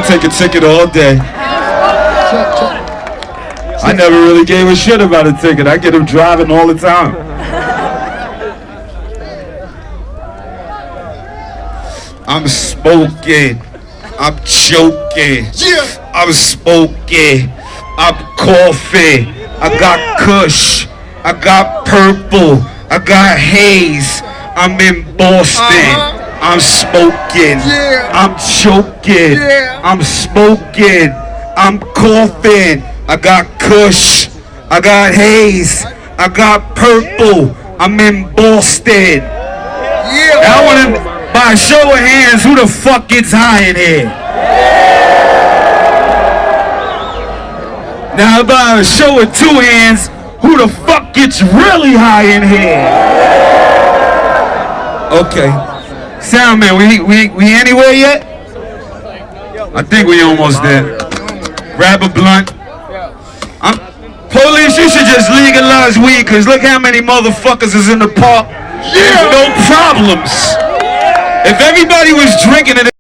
take a ticket all day. I never really gave a shit about a ticket. I get them driving all the time. I'm smoking. I'm choking. I'm smoking. I'm coughing. I got kush. I got purple. I got haze. I'm in Boston. I'm smoking. I'm choking. I'm smoking. I'm coughing. I got kush. I got haze. I got purple. I'm in Boston. I want to, by a show of hands, who the fuck gets high in here? Now, by a show of two hands, who the fuck gets really high in here? Okay. Sound man, we anywhere yet? I think we almost there. Grab a blunt. Police, you should just legalize weed, cause look how many motherfuckers is in the park. There's no problems. If everybody was drinking it.